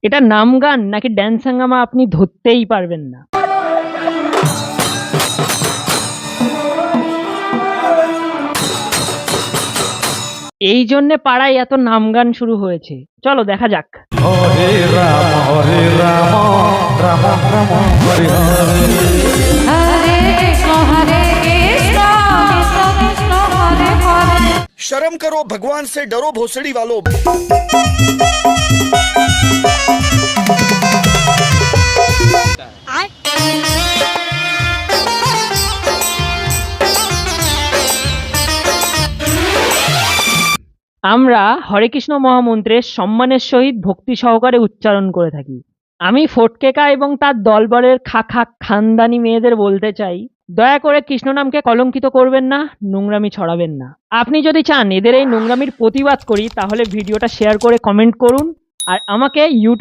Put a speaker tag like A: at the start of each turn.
A: এটা নাম গান নাকি ড্যান্স হাঙ্গামা আপনি ধরতেই পারবেন না। এই জন্যে পাড়ায় এত নাম গান শুরু হয়েছে। চলো দেখা যাক।
B: হরে রাম রাম রাম হরে হরে
C: हरे कृष्ण कृष्ण कृष्ण हरे हरे।
D: शर्म करो, भगवान से डरो भोसड़ी वालों।
A: আমরা হরে কৃষ্ণ মহামন্ত্রের সম্মানের সহিত ভক্তি সহকারে উচ্চারণ করে থাকি। আমি ফটকেকা এবং তার দলবলের খাখা খানদানি মেয়েদের বলতে চাই, দয়া করে কৃষ্ণ নামকে কলঙ্কিত করবেন না, নোংরামি ছড়াবেন না। আপনি যদি চান এদের এই নোংরামির প্রতিবাদ করি তাহলে ভিডিওটা শেয়ার করে কমেন্ট করুন আর আমাকে ইউটিউব